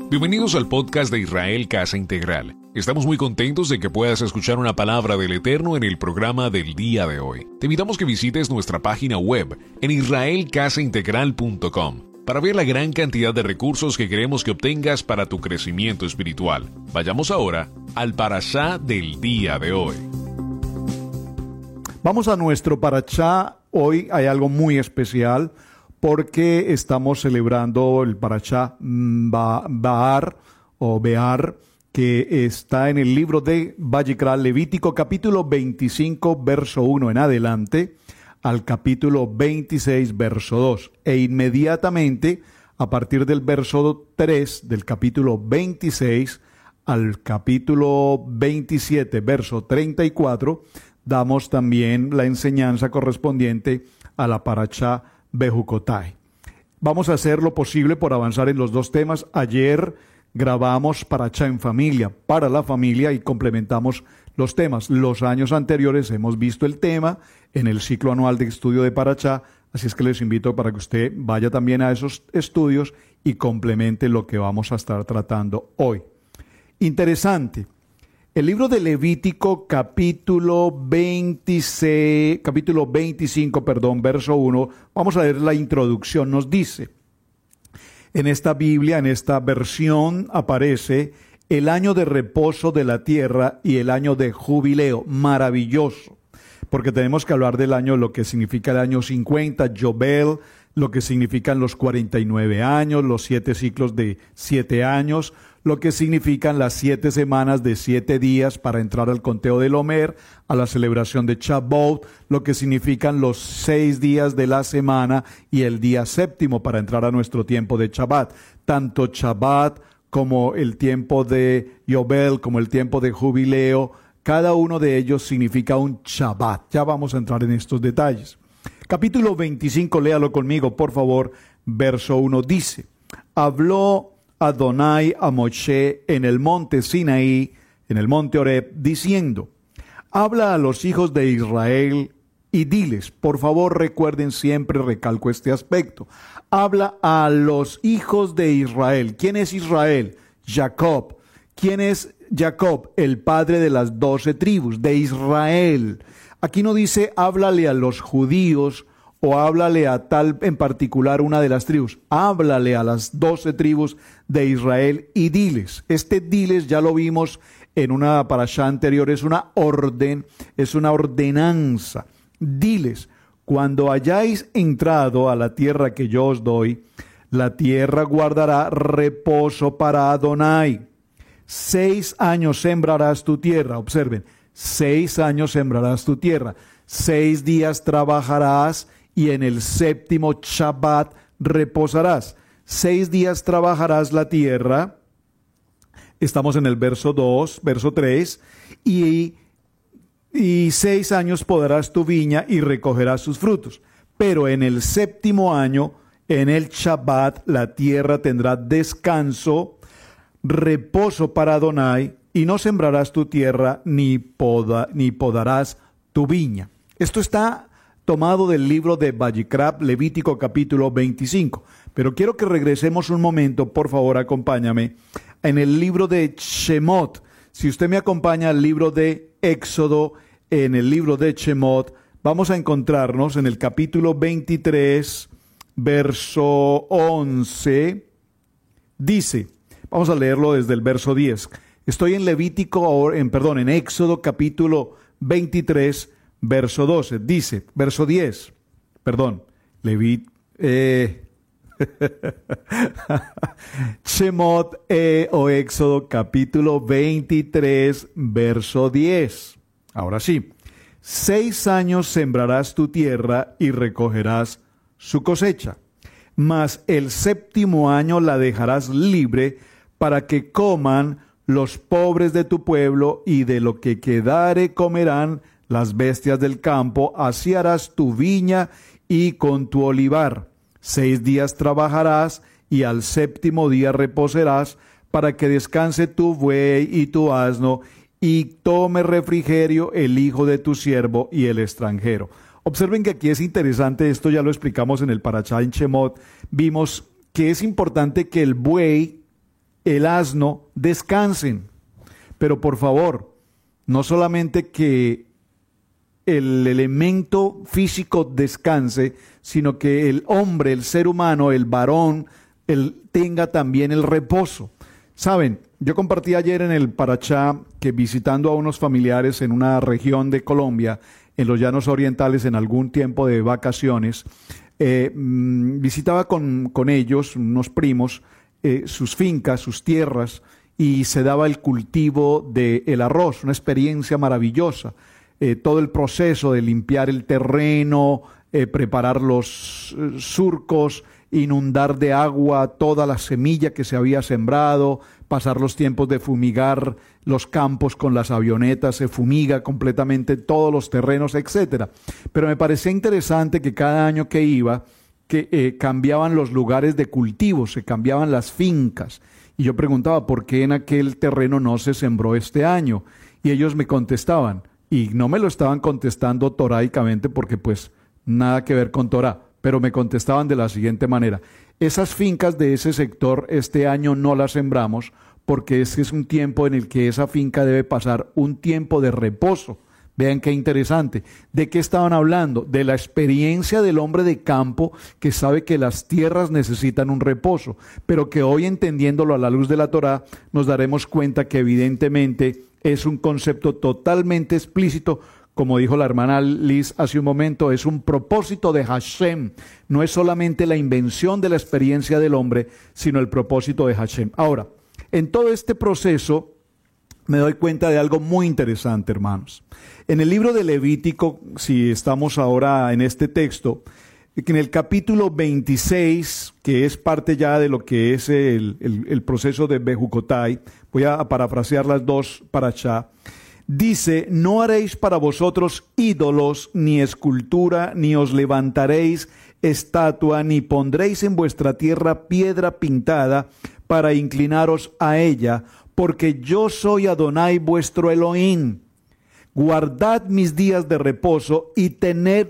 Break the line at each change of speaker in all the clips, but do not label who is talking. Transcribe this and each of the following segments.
Bienvenidos al podcast de Israel Casa Integral. Estamos muy contentos de que puedas escuchar una palabra del Eterno en el programa del día de hoy. Te invitamos que visites nuestra página web en israelcasaintegral.com para ver la gran cantidad de recursos que queremos que obtengas para tu crecimiento espiritual. Vayamos ahora al parashá del día de hoy.
Vamos a nuestro parashá. Hoy hay algo muy especial porque estamos celebrando el parashá Be'ar, que está en el libro de Vayikra, Levítico capítulo 25, verso 1 en adelante, al capítulo 26, verso 2. E inmediatamente, a partir del verso 3 del capítulo 26 al capítulo 27, verso 34, damos también la enseñanza correspondiente a la parashá Bejucotai. Vamos a hacer lo posible por avanzar en los dos temas. Ayer grabamos parashá en familia, para la familia, y complementamos los temas. Los años anteriores hemos visto el tema en el ciclo anual de estudio de parashá, así es que les invito para que usted vaya también a esos estudios y complemente lo que vamos a estar tratando hoy. Interesante. El libro de Levítico, capítulo 25, verso 1, vamos a leer la introducción, nos dice: en esta Biblia, en esta versión, aparece el año de reposo de la tierra y el año de jubileo. Maravilloso, porque tenemos que hablar del año, lo que significa el año 50, Yobel, lo que significan los 49 años, los 7 ciclos de 7 años, lo que significan las 7 semanas de 7 días para entrar al conteo del Omer, a la celebración de Shavuot, lo que significan los 6 días de la semana y el día séptimo para entrar a nuestro tiempo de Shabbat. Tanto Shabbat como el tiempo de Yobel, como el tiempo de jubileo, cada uno de ellos significa un Shabbat. Ya vamos a entrar en estos detalles. Capítulo 25, léalo conmigo, por favor. Verso 1 dice: habló Adonai a Moshe en el monte Sinaí, en el monte Horeb, diciendo: habla a los hijos de Israel y diles, por favor recuerden siempre, recalco este aspecto, habla a los hijos de Israel. ¿Quién es Israel? Jacob. ¿Quién es Jacob? El padre de las 12 tribus de Israel. Aquí no dice háblale a los judíos o háblale a tal en particular una de las tribus. Háblale a las 12 tribus de Israel y diles. Este diles ya lo vimos en una parashá anterior, es una orden, es una ordenanza. Diles, cuando hayáis entrado a la tierra que yo os doy, la tierra guardará reposo para Adonai. 6 años sembrarás tu tierra. Observen, 6 años sembrarás tu tierra. 6 días trabajarás y en el séptimo Shabbat reposarás. 6 días trabajarás la tierra. Estamos en el verso 2, verso 3. Y 6 años podarás tu viña y recogerás sus frutos. Pero en el séptimo año, en el Shabbat, la tierra tendrá descanso, reposo para Adonai, y no sembrarás tu tierra ni podarás tu viña. Esto está tomado del libro de Vayikra, Levítico capítulo 25. Pero quiero que regresemos un momento, por favor, acompáñame, en el libro de Shemot. Si usted me acompaña al libro de Éxodo, en el libro de Shemot, vamos a encontrarnos en el capítulo 23, verso 11. Dice, vamos a leerlo desde el verso 10. Estoy en en Éxodo capítulo 23, verso 12, dice, verso 10, Shemot o Éxodo capítulo 23, verso 10. Ahora sí, 6 años sembrarás tu tierra y recogerás su cosecha, mas el séptimo año la dejarás libre para que coman los pobres de tu pueblo, y de lo que quedare comerán las bestias del campo. Así harás tu viña y con tu olivar. 6 días trabajarás y al séptimo día reposarás, para que descanse tu buey y tu asno, y tome refrigerio el hijo de tu siervo y el extranjero. Observen que aquí es interesante, esto ya lo explicamos en el parashá en Shemot. Vimos que es importante que el buey el asno descansen. Pero por favor, no solamente que el elemento físico descanse, sino que el hombre, el ser humano, el varón, él tenga también el reposo. Saben, yo compartí ayer en el Parachá que visitando a unos familiares en una región de Colombia, en los Llanos Orientales, en algún tiempo de vacaciones, visitaba con ellos, unos primos, sus fincas, sus tierras, y se daba el cultivo del arroz, una experiencia maravillosa. Todo el proceso de limpiar el terreno, preparar los surcos, inundar de agua toda la semilla que se había sembrado, pasar los tiempos de fumigar los campos con las avionetas, se fumiga completamente todos los terrenos, etcétera. Pero me parecía interesante que cada año que iba, cambiaban los lugares de cultivo, se cambiaban las fincas. Y yo preguntaba, ¿por qué en aquel terreno no se sembró este año? Y ellos me contestaban, y no me lo estaban contestando toraicamente porque pues nada que ver con Torá, pero me contestaban de la siguiente manera: esas fincas de ese sector este año no las sembramos porque ese es un tiempo en el que esa finca debe pasar un tiempo de reposo. Vean qué interesante. ¿De qué estaban hablando? De la experiencia del hombre de campo que sabe que las tierras necesitan un reposo, pero que hoy, entendiéndolo a la luz de la Torá, nos daremos cuenta que evidentemente es un concepto totalmente explícito. Como dijo la hermana Liz hace un momento, es un propósito de Hashem. No es solamente la invención de la experiencia del hombre, sino el propósito de Hashem. Ahora, en todo este proceso me doy cuenta de algo muy interesante, hermanos. En el libro de Levítico, si estamos ahora en este texto, en el capítulo 26, que es parte ya de lo que es el proceso de Bejucotai, voy a parafrasear las dos parashá, dice: no haréis para vosotros ídolos, ni escultura, ni os levantaréis estatua, ni pondréis en vuestra tierra piedra pintada para inclinaros a ella, porque yo soy Adonai vuestro Elohim. Guardad mis días de reposo y tened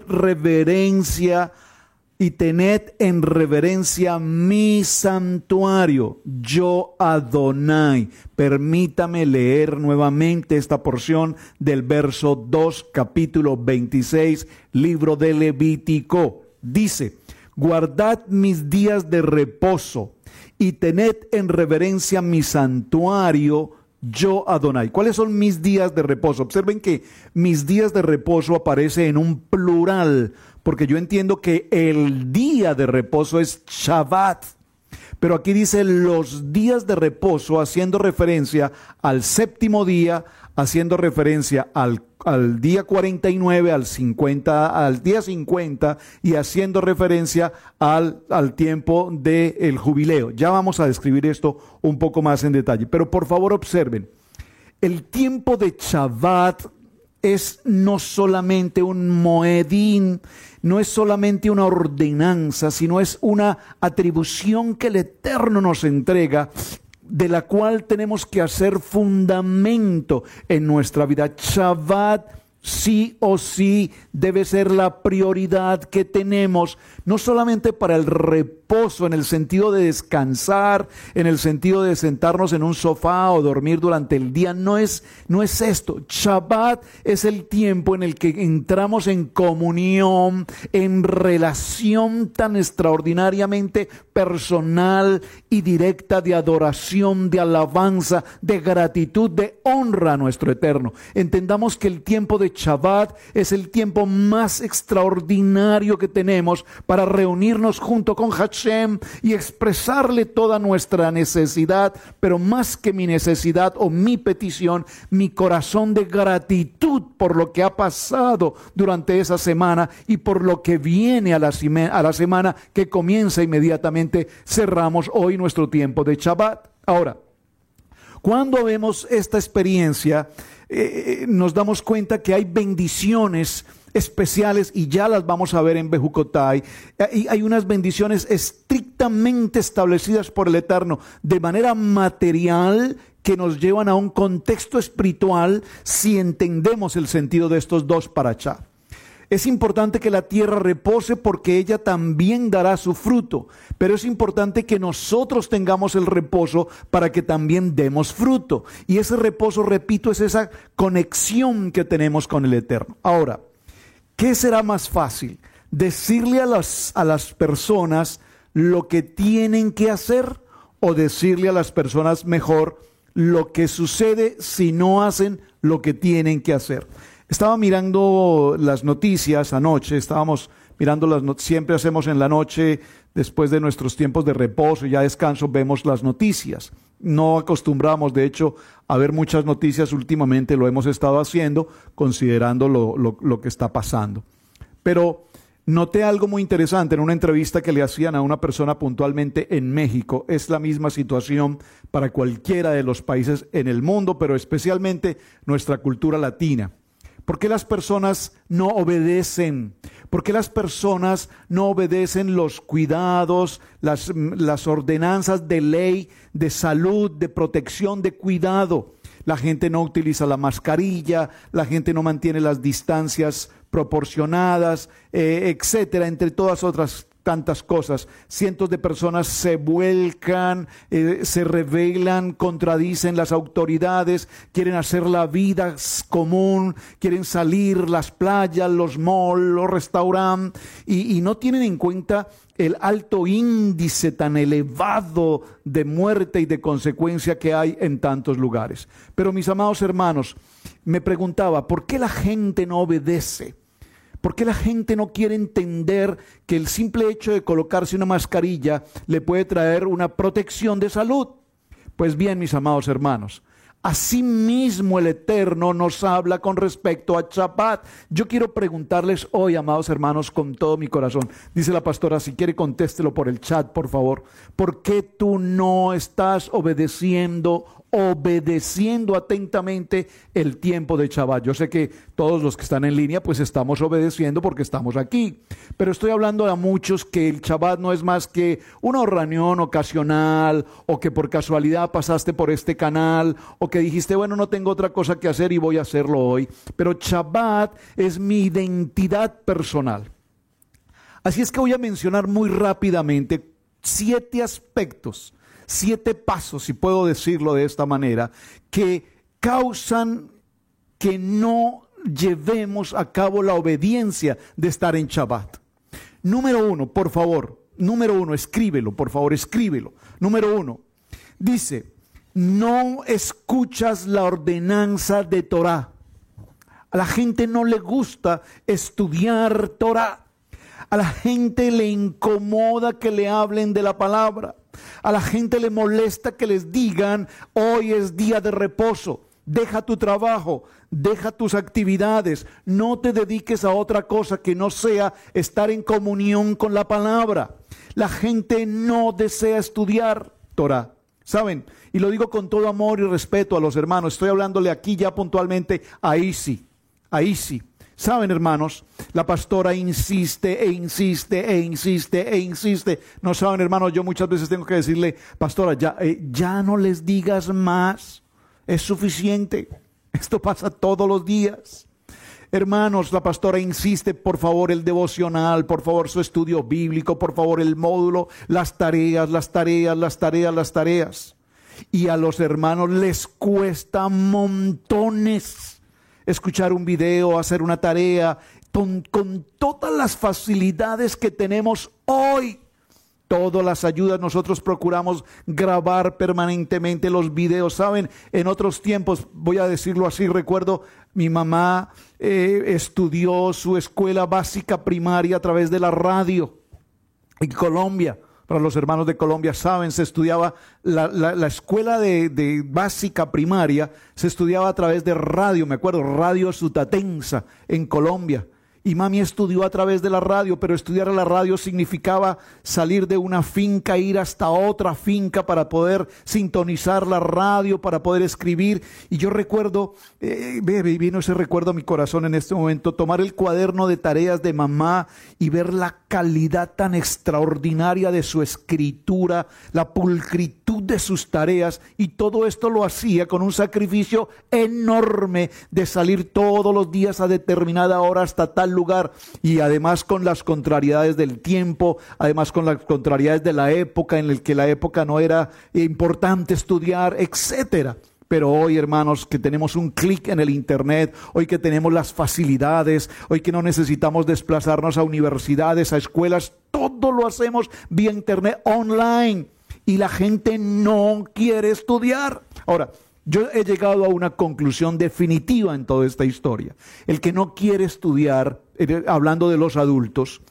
en reverencia mi santuario, yo Adonai. Permítame leer nuevamente esta porción del verso 2, capítulo 26, libro de Levítico. Dice: guardad mis días de reposo y tened en reverencia mi santuario, yo Adonai. ¿Cuáles son mis días de reposo? Observen que mis días de reposo aparece en un plural, porque yo entiendo que el día de reposo es Shabbat, pero aquí dice los días de reposo, haciendo referencia al séptimo día, haciendo referencia al día 49, al día 50, y haciendo referencia al tiempo del jubileo. Ya vamos a describir esto un poco más en detalle, pero por favor observen, el tiempo de Shabbat es no solamente un moedín, no es solamente una ordenanza, sino es una atribución que el Eterno nos entrega, de la cual tenemos que hacer fundamento en nuestra vida. Shabbat sí o sí debe ser la prioridad que tenemos, no solamente para el reposo en el sentido de descansar, en el sentido de sentarnos en un sofá o dormir durante el día. No es esto. Shabbat es el tiempo en el que entramos en comunión, en relación tan extraordinariamente personal y directa de adoración, de alabanza, de gratitud, de honra a nuestro Eterno. Entendamos que el tiempo de Shabbat es el tiempo más extraordinario que tenemos para reunirnos junto con Hashem y expresarle toda nuestra necesidad, pero más que mi necesidad o mi petición, mi corazón de gratitud por lo que ha pasado durante esa semana y por lo que viene a la semana que comienza inmediatamente. Cerramos hoy nuestro tiempo de Shabbat. Ahora, cuando vemos esta experiencia, nos damos cuenta que hay bendiciones especiales y ya las vamos a ver en Bejucotai. Hay unas bendiciones estrictamente establecidas por el Eterno de manera material que nos llevan a un contexto espiritual si entendemos el sentido de estos dos parashá. Es importante que la tierra repose porque ella también dará su fruto, pero es importante que nosotros tengamos el reposo para que también demos fruto. Y ese reposo, repito, es esa conexión que tenemos con el Eterno. Ahora, ¿qué será más fácil? ¿Decirle a las personas lo que tienen que hacer o decirle a las personas mejor lo que sucede si no hacen lo que tienen que hacer? Estaba mirando las noticias anoche, estábamos mirando siempre hacemos en la noche, después de nuestros tiempos de reposo y ya descanso, vemos las noticias. No acostumbramos, de hecho, a ver muchas noticias últimamente, lo hemos estado haciendo, considerando lo que está pasando. Pero noté algo muy interesante en una entrevista que le hacían a una persona puntualmente en México. Es la misma situación para cualquiera de los países en el mundo, pero especialmente nuestra cultura latina. ¿Por qué las personas no obedecen? ¿Por qué las personas no obedecen los cuidados, las ordenanzas de ley, de salud, de protección, de cuidado? La gente no utiliza la mascarilla, la gente no mantiene las distancias proporcionadas, etcétera, entre todas otras tantas cosas. Cientos de personas se vuelcan, se rebelan, contradicen las autoridades, quieren hacer la vida común, quieren salir, las playas, los malls, los restaurantes, y no tienen en cuenta el alto índice tan elevado de muerte y de consecuencia que hay en tantos lugares. Pero mis amados hermanos, me preguntaba, ¿por qué la gente no obedece? ¿Por qué la gente no quiere entender que el simple hecho de colocarse una mascarilla le puede traer una protección de salud? Pues bien, mis amados hermanos, asimismo el Eterno nos habla con respecto a Shabbat. Yo quiero preguntarles hoy, amados hermanos, con todo mi corazón. Dice la pastora, si quiere contéstelo por el chat, por favor. ¿Por qué tú no estás obedeciendo atentamente el tiempo de Shabbat? Yo sé que todos los que están en línea pues estamos obedeciendo porque estamos aquí, pero estoy hablando a muchos que el Shabbat no es más que una reunión ocasional, o que por casualidad pasaste por este canal, o que dijiste, bueno, no tengo otra cosa que hacer y voy a hacerlo hoy. Pero Shabbat es mi identidad personal. Así es que voy a mencionar muy rápidamente 7 aspectos, 7 pasos, si puedo decirlo de esta manera, que causan que no llevemos a cabo la obediencia de estar en Shabbat. Número 1, por favor, escríbelo, por favor, escríbelo. Número 1, dice, no escuchas la ordenanza de Torah. A la gente no le gusta estudiar Torah. A la gente le incomoda que le hablen de la palabra. A la gente le molesta que les digan, hoy es día de reposo, deja tu trabajo, deja tus actividades, no te dediques a otra cosa que no sea estar en comunión con la palabra. La gente no desea estudiar Torah, ¿saben? Y lo digo con todo amor y respeto a los hermanos, estoy hablándole aquí ya puntualmente a Isi. Saben, hermanos, la pastora insiste e insiste e insiste e insiste. No saben, hermanos, yo muchas veces tengo que decirle, pastora, ya no les digas más, es suficiente. Esto pasa todos los días. Hermanos, la pastora insiste, por favor, el devocional, por favor, su estudio bíblico, por favor, el módulo, las tareas. Y a los hermanos les cuesta montones escuchar un video, hacer una tarea, con todas las facilidades que tenemos hoy, todas las ayudas, nosotros procuramos grabar permanentemente los videos. Saben, en otros tiempos, voy a decirlo así, recuerdo mi mamá estudió su escuela básica primaria a través de la radio en Colombia. Para los hermanos de Colombia, saben, se estudiaba la escuela de básica primaria, se estudiaba a través de radio, me acuerdo, Radio Sutatensa en Colombia. Y mami estudió a través de la radio, pero estudiar a la radio significaba salir de una finca, ir hasta otra finca para poder sintonizar la radio, para poder escribir. Y yo recuerdo, vino ese recuerdo a mi corazón en este momento, tomar el cuaderno de tareas de mamá y ver la calidad tan extraordinaria de su escritura, la pulcritud de sus tareas, y todo esto lo hacía con un sacrificio enorme de salir todos los días a determinada hora hasta tal lugar, y además con las contrariedades del tiempo, además con las contrariedades de la época, en el que la época no era importante estudiar, etcétera. Pero hoy, hermanos, que tenemos un clic en el internet, hoy que tenemos las facilidades, hoy que no necesitamos desplazarnos a universidades, a escuelas, todo lo hacemos vía internet, online, y la gente no quiere estudiar. Ahora, yo he llegado a una conclusión definitiva en toda esta historia. El que no quiere estudiar, hablando de los adultos,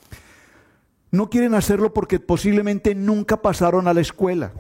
no quieren hacerlo porque posiblemente nunca pasaron a la escuela.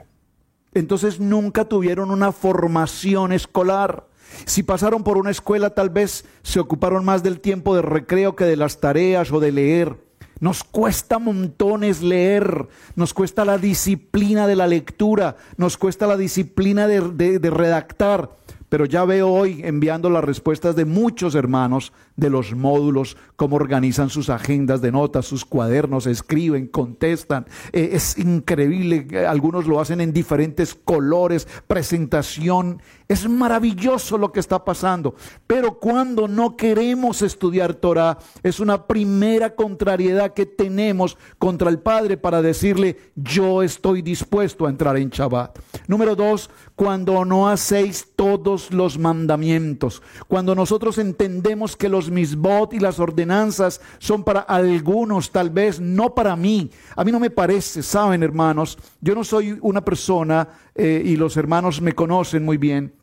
Entonces nunca tuvieron una formación escolar. Si pasaron por una escuela, tal vez se ocuparon más del tiempo de recreo que de las tareas o de leer. Nos cuesta montones leer, nos cuesta la disciplina de la lectura, nos cuesta la disciplina de redactar. Pero ya veo hoy, enviando las respuestas de muchos hermanos de los módulos, cómo organizan sus agendas de notas, sus cuadernos, escriben, contestan. Es increíble, algunos lo hacen en diferentes colores, presentación. Es maravilloso lo que está pasando. Pero cuando no queremos estudiar Torah, es una primera contrariedad que tenemos contra el Padre para decirle, yo estoy dispuesto a entrar en Shabbat. Número 2, cuando no hacéis todos los mandamientos. Cuando nosotros entendemos que los misbot y las ordenanzas son para algunos, tal vez no para mí. A mí no me parece, saben, hermanos, yo no soy una persona, y los hermanos me conocen muy bien,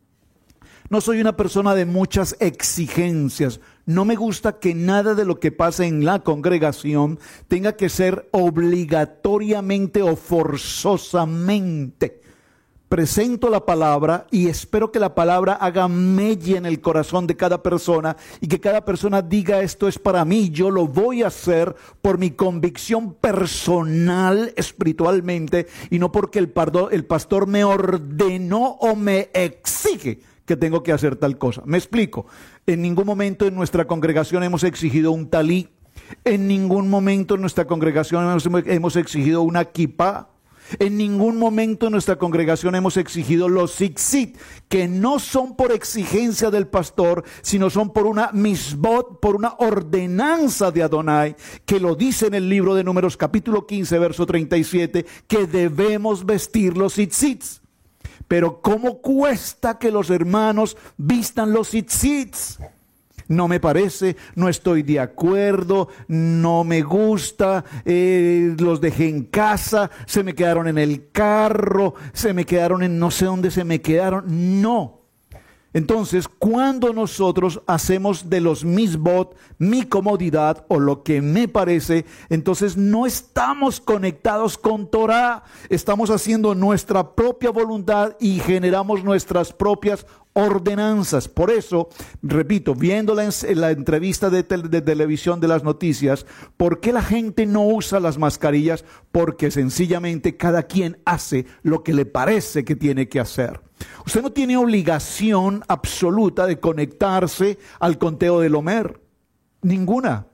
no soy una persona de muchas exigencias. No me gusta que nada de lo que pase en la congregación tenga que ser obligatoriamente o forzosamente. Presento la palabra y espero que la palabra haga mella en el corazón de cada persona y que cada persona diga, esto es para mí, yo lo voy a hacer por mi convicción personal espiritualmente y no porque el pastor me ordenó o me exige que tengo que hacer tal cosa. Me explico. En ningún momento en nuestra congregación hemos exigido un talí. En ningún momento en nuestra congregación hemos exigido una kippah. En ningún momento en nuestra congregación hemos exigido los tzitzit, que no son por exigencia del pastor, sino son por una misbot, por una ordenanza de Adonai, que lo dice en el libro de Números capítulo 15, verso 37, que debemos vestir los tzitzits. Pero ¿cómo cuesta que los hermanos vistan los tzitzits? No me parece, no estoy de acuerdo, no me gusta, los dejé en casa, se me quedaron en el carro, se me quedaron en no sé dónde se me quedaron. No. Entonces, cuando nosotros hacemos de los misbot mi comodidad o lo que me parece, entonces no estamos conectados con Torah, estamos haciendo nuestra propia voluntad y generamos nuestras propias ordenanzas. Por eso, repito, viendo la entrevista de televisión de las noticias, ¿por qué la gente no usa las mascarillas? Porque sencillamente cada quien hace lo que le parece que tiene que hacer. Usted no tiene obligación absoluta de conectarse al conteo del Omer, ninguna.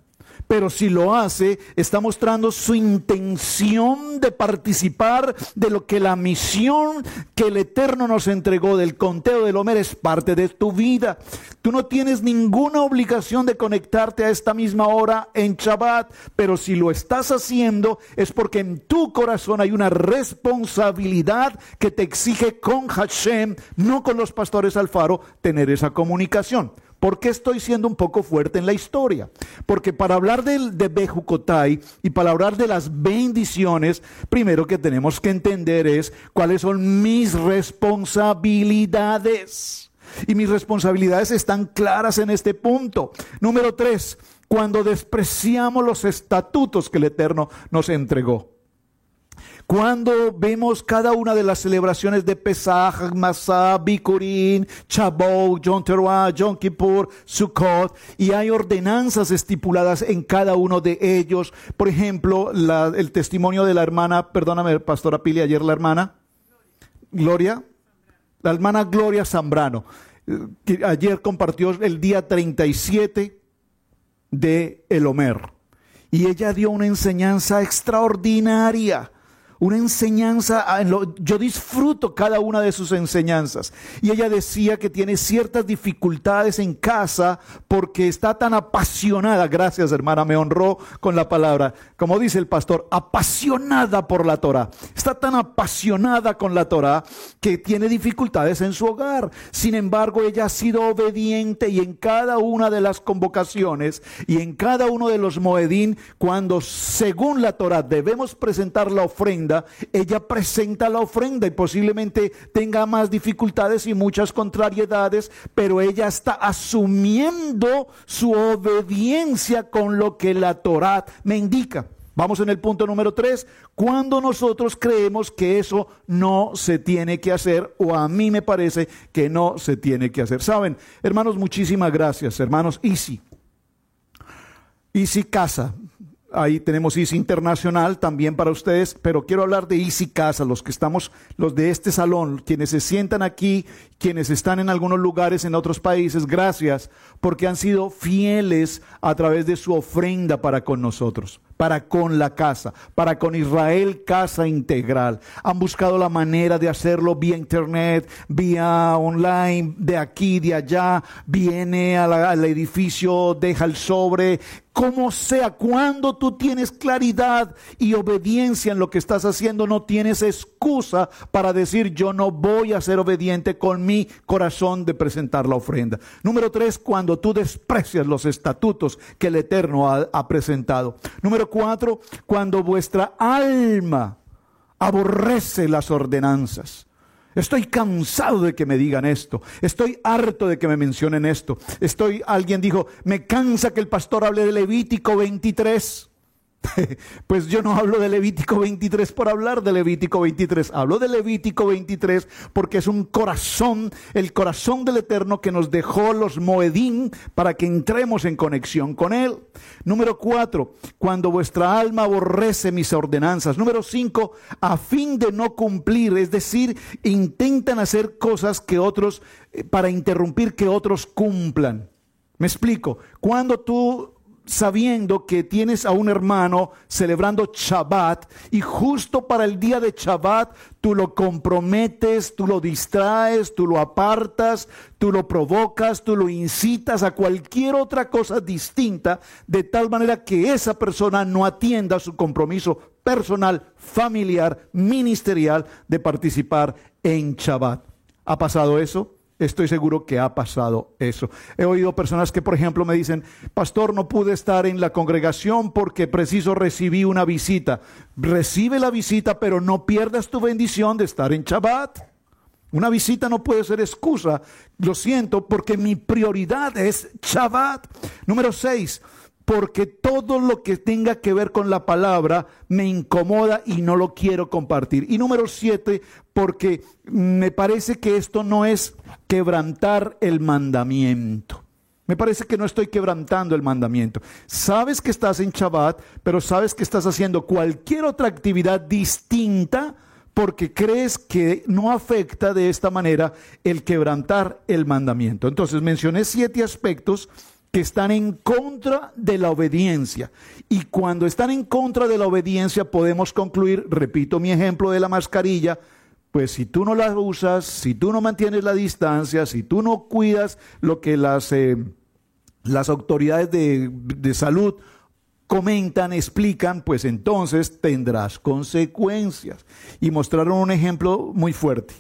Pero si lo hace, está mostrando su intención de participar de lo que la misión que el Eterno nos entregó del conteo del Omer es parte de tu vida. Tú no tienes ninguna obligación de conectarte a esta misma hora en Shabbat, pero si lo estás haciendo es porque en tu corazón hay una responsabilidad que te exige con Hashem, no con los pastores Alfaro, tener esa comunicación. ¿Por qué estoy siendo un poco fuerte en la historia? Porque para hablar de Bejucotai y para hablar de las bendiciones, primero que tenemos que entender es cuáles son mis responsabilidades. Y mis responsabilidades están claras en este punto. Número 3, cuando despreciamos los estatutos que el Eterno nos entregó. Cuando vemos cada una de las celebraciones de Pesach, Masá, Bikurín, Shavuot, Yom Teruah, Yom Kippur, Sukkot, y hay ordenanzas estipuladas en cada uno de ellos. Por ejemplo, el testimonio de la hermana, perdóname, Pastora Pili, ayer la hermana Gloria, la hermana Gloria Zambrano, que ayer compartió el día 37 de el Omer. Y ella dio una enseñanza extraordinaria. Una enseñanza, yo disfruto cada una de sus enseñanzas. Y ella decía que tiene ciertas dificultades en casa porque está tan apasionada. Gracias, hermana, me honró con la palabra. Como dice el pastor, apasionada por la Torá. Está tan apasionada con la Torá que tiene dificultades en su hogar. Sin embargo, ella ha sido obediente y en cada una de las convocaciones y en cada uno de los moedín, cuando según la Torá debemos presentar la ofrenda, ella presenta la ofrenda y posiblemente tenga más dificultades y muchas contrariedades, pero ella está asumiendo su obediencia con lo que la Torá me indica. Vamos en el punto número 3, cuando nosotros creemos que eso no se tiene que hacer, o a mí me parece que no se tiene que hacer. Saben, hermanos, muchísimas gracias, hermanos. Easy Casa. Ahí tenemos Easy Internacional también para ustedes, pero quiero hablar de Easy Casa, los de este salón, quienes se sientan aquí, quienes están en algunos lugares en otros países, gracias porque han sido fieles a través de su ofrenda para con nosotros, para con la casa, para con Israel Casa Integral. Han buscado la manera de hacerlo vía internet, vía online, de aquí, de allá, viene al edificio, deja el sobre, como sea. Cuando tú tienes claridad y obediencia en lo que estás haciendo, no tienes excusa para decir yo no voy a ser obediente con mi corazón de presentar la ofrenda. Número 3, cuando tú desprecias los estatutos que el Eterno ha presentado. Número 4, cuando vuestra alma aborrece las ordenanzas. Estoy cansado de que me digan esto. Estoy harto de que me mencionen esto. Alguien dijo, me cansa que el pastor hable de Levítico 23. Pues yo no hablo de Levítico 23 por hablar de Levítico 23. Hablo de Levítico 23 porque es el corazón del Eterno que nos dejó los moedín para que entremos en conexión con Él. Número 4, cuando vuestra alma aborrece mis ordenanzas. Número 5, a fin de no cumplir, es decir, intentan hacer cosas que otros, para interrumpir que otros cumplan. Me explico. Cuando tú, sabiendo que tienes a un hermano celebrando Shabbat y justo para el día de Shabbat tú lo comprometes, tú lo distraes, tú lo apartas, tú lo provocas, tú lo incitas a cualquier otra cosa distinta, de tal manera que esa persona no atienda su compromiso personal, familiar, ministerial de participar en Shabbat. ¿Ha pasado eso? Estoy seguro que ha pasado eso. He oído personas que, por ejemplo, me dicen, pastor, no pude estar en la congregación porque preciso recibí una visita. Recibe la visita, pero no pierdas tu bendición de estar en Shabbat. Una visita no puede ser excusa. Lo siento, porque mi prioridad es Shabbat. Número 6. Porque todo lo que tenga que ver con la palabra me incomoda y no lo quiero compartir. Y número 7, porque me parece que esto no es quebrantar el mandamiento. Me parece que no estoy quebrantando el mandamiento. Sabes que estás en Shabbat, pero sabes que estás haciendo cualquier otra actividad distinta porque crees que no afecta de esta manera el quebrantar el mandamiento. Entonces mencioné 7 aspectos que están en contra de la obediencia. Y cuando están en contra de la obediencia podemos concluir, repito mi ejemplo de la mascarilla, pues si tú no la usas, si tú no mantienes la distancia, si tú no cuidas lo que las autoridades de salud comentan, explican, pues entonces tendrás consecuencias. Y mostraron un ejemplo muy fuerte.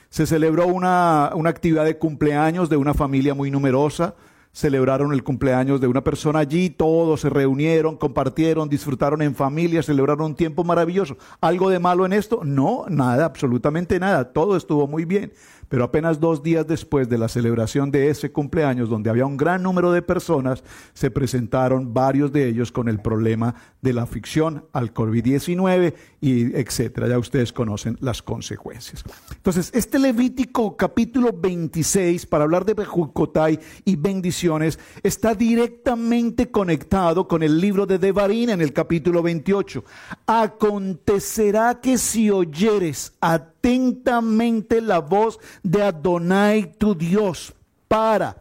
Se celebró una actividad de cumpleaños de una familia muy numerosa. Celebraron el cumpleaños de una persona allí, todos se reunieron, compartieron, disfrutaron en familia, celebraron un tiempo maravilloso. ¿Algo de malo en esto? No, nada, absolutamente nada, todo estuvo muy bien. Pero apenas 2 días después de la celebración de ese cumpleaños, donde había un gran número de personas, se presentaron varios de ellos con el problema de la afección al COVID-19 y etcétera. Ya ustedes conocen las consecuencias. Entonces, este Levítico capítulo 26, para hablar de Bejucotai y bendiciones, está directamente conectado con el libro de Devarim en el capítulo 28. Acontecerá que si oyeres atentamente la voz de Adonai tu Dios para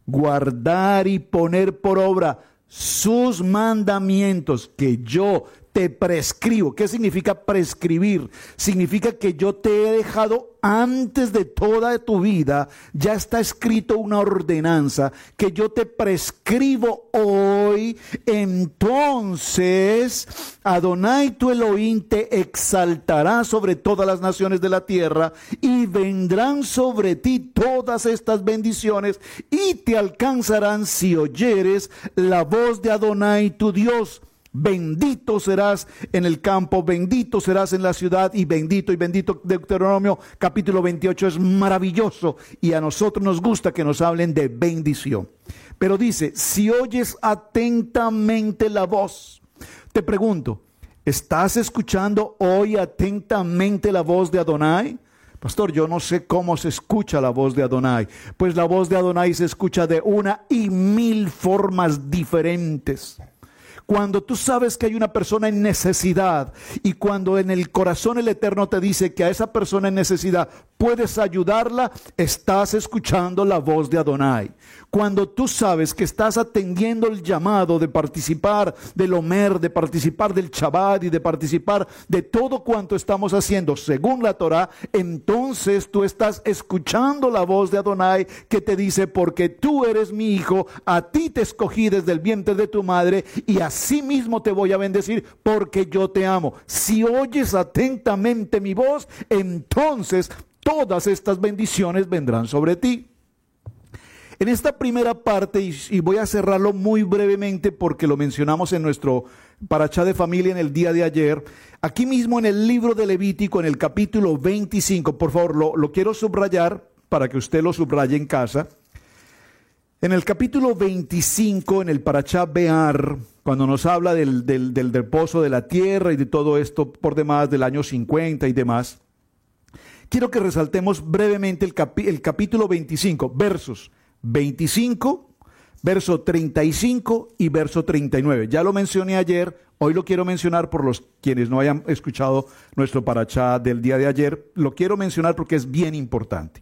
guardar y poner por obra sus mandamientos que yo te prescribo. ¿Qué significa prescribir? Significa que yo te he dejado antes de toda tu vida, ya está escrito una ordenanza que yo te prescribo hoy. Entonces Adonai tu Elohim te exaltará sobre todas las naciones de la tierra, y vendrán sobre ti todas estas bendiciones y te alcanzarán si oyeres la voz de Adonai tu Dios. Bendito serás en el campo, bendito serás en la ciudad, y bendito. Deuteronomio capítulo 28 es maravilloso, y a nosotros nos gusta que nos hablen de bendición. Pero dice, si oyes atentamente la voz. Te pregunto, ¿estás escuchando hoy atentamente la voz de Adonai? Pastor, yo no sé cómo se escucha la voz de Adonai. Pues la voz de Adonai se escucha de 1,000 formas diferentes. Cuando tú sabes que hay una persona en necesidad, y cuando en el corazón el Eterno te dice que a esa persona en necesidad puedes ayudarla, estás escuchando la voz de Adonai. Cuando tú sabes que estás atendiendo el llamado de participar del Omer, de participar del Shabbat y de participar de todo cuanto estamos haciendo según la Torah, entonces tú estás escuchando la voz de Adonai que te dice, porque tú eres mi hijo, a ti te escogí desde el vientre de tu madre, y así mismo te voy a bendecir porque yo te amo. Si oyes atentamente mi voz, entonces todas estas bendiciones vendrán sobre ti. En esta primera parte, y voy a cerrarlo muy brevemente porque lo mencionamos en nuestro parashá de familia en el día de ayer, aquí mismo en el libro de Levítico, en el capítulo 25, por favor, lo quiero subrayar para que usted lo subraye en casa. En el capítulo 25, en el parashá Be'ar, cuando nos habla del reposo de la tierra y de todo esto por demás, del año 50 y demás, quiero que resaltemos brevemente el capítulo 25, versos 25, verso 35 y verso 39. Ya lo mencioné ayer, hoy lo quiero mencionar por los quienes no hayan escuchado nuestro parashá del día de ayer. Lo quiero mencionar porque es bien importante.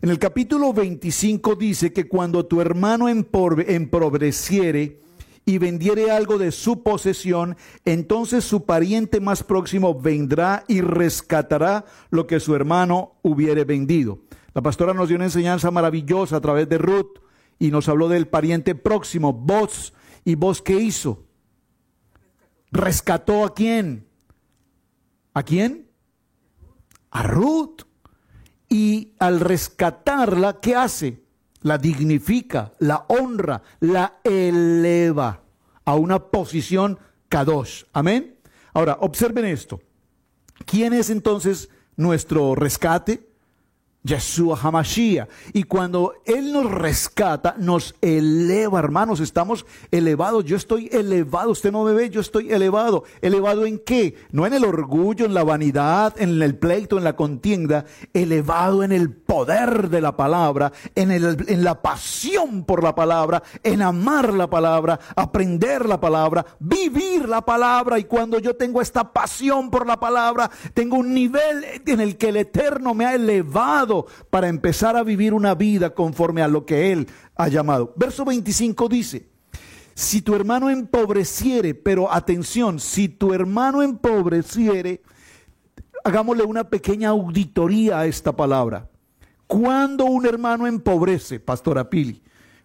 En el capítulo 25 dice que cuando tu hermano empobreciere y vendiere algo de su posesión, entonces su pariente más próximo vendrá y rescatará lo que su hermano hubiere vendido. La pastora nos dio una enseñanza maravillosa a través de Ruth y nos habló del pariente próximo, Boz. ¿Y Boz qué hizo? ¿Rescató a quién? ¿A quién? A Ruth. Y al rescatarla, ¿qué hace? La dignifica, la honra, la eleva a una posición kadosh. Amén. Ahora, observen esto. ¿Quién es entonces nuestro rescate? Yeshua HaMashiach. Y cuando Él nos rescata, nos eleva, hermanos, estamos elevados. Yo estoy elevado, usted no me ve, yo estoy elevado. ¿Elevado en qué? No en el orgullo, en la vanidad, en el pleito, en la contienda. Elevado en el poder de la palabra, en la pasión por la palabra, en amar la palabra, aprender la palabra, vivir la palabra. Y cuando yo tengo esta pasión por la palabra, tengo un nivel en el que el Eterno me ha elevado para empezar a vivir una vida conforme a lo que Él ha llamado. Verso 25 dice, si tu hermano empobreciere, pero atención, si tu hermano empobreciere, hagámosle una pequeña auditoría a esta palabra. ¿Cuándo un hermano empobrece, Pastora Pili?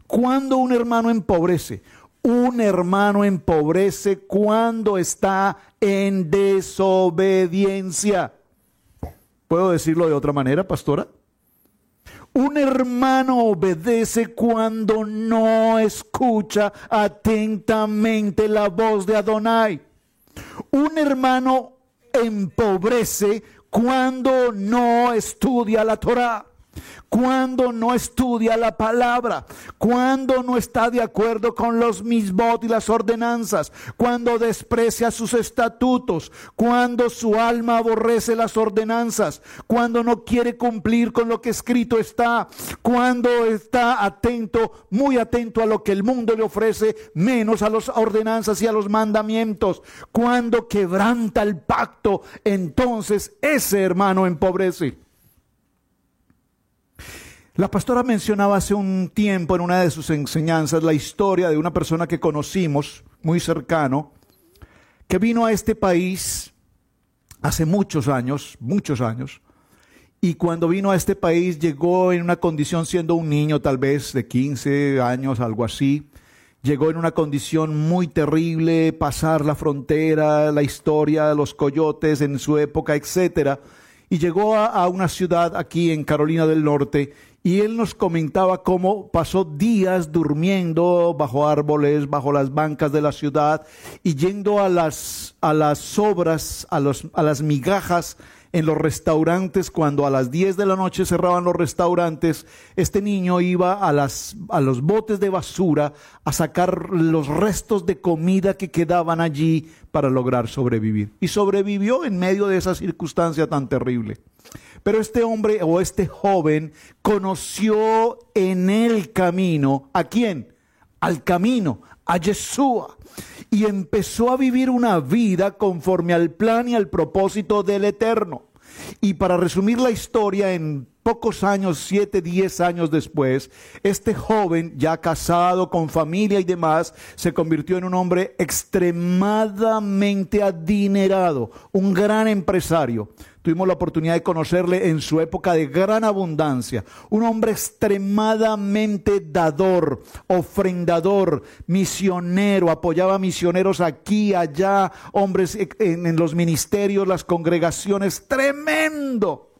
¿Cuándo un hermano empobrece? Un hermano empobrece cuando está en desobediencia. ¿Puedo decirlo de otra manera, pastora? Un hermano obedece cuando no escucha atentamente la voz de Adonai. Un hermano empobrece cuando no estudia la Torah, cuando no estudia la palabra, cuando no está de acuerdo con los misbot y las ordenanzas, cuando desprecia sus estatutos, cuando su alma aborrece las ordenanzas, cuando no quiere cumplir con lo que escrito está, cuando está atento, muy atento a lo que el mundo le ofrece, menos a las ordenanzas y a los mandamientos, cuando quebranta el pacto, entonces ese hermano empobrece. La pastora mencionaba hace un tiempo en una de sus enseñanzas la historia de una persona que conocimos, muy cercano, que vino a este país hace muchos años, y cuando vino a este país llegó en una condición siendo un niño tal vez de 15 años, algo así. Llegó en una condición muy terrible, pasar la frontera, la historia, los coyotes en su época, etcétera. Y llegó a una ciudad aquí en Carolina del Norte, y él nos comentaba cómo pasó días durmiendo bajo árboles, bajo las bancas de la ciudad, y yendo a las sobras, a las migajas en los restaurantes. Cuando a las 10 de la noche cerraban los restaurantes, este niño iba a los botes de basura a sacar los restos de comida que quedaban allí para lograr sobrevivir. Y sobrevivió en medio de esa circunstancia tan terrible. Pero este hombre o este joven conoció en el camino, ¿a quién? Al camino, a Yeshua. Y empezó a vivir una vida conforme al plan y al propósito del Eterno. Y para resumir la historia, en pocos años, 7, 10 años después, este joven, ya casado, con familia y demás, se convirtió en un hombre extremadamente adinerado, un gran empresario. Tuvimos la oportunidad de conocerle en su época de gran abundancia. Un hombre extremadamente dador, ofrendador, misionero, apoyaba misioneros aquí, allá, hombres en los ministerios, las congregaciones, tremendo.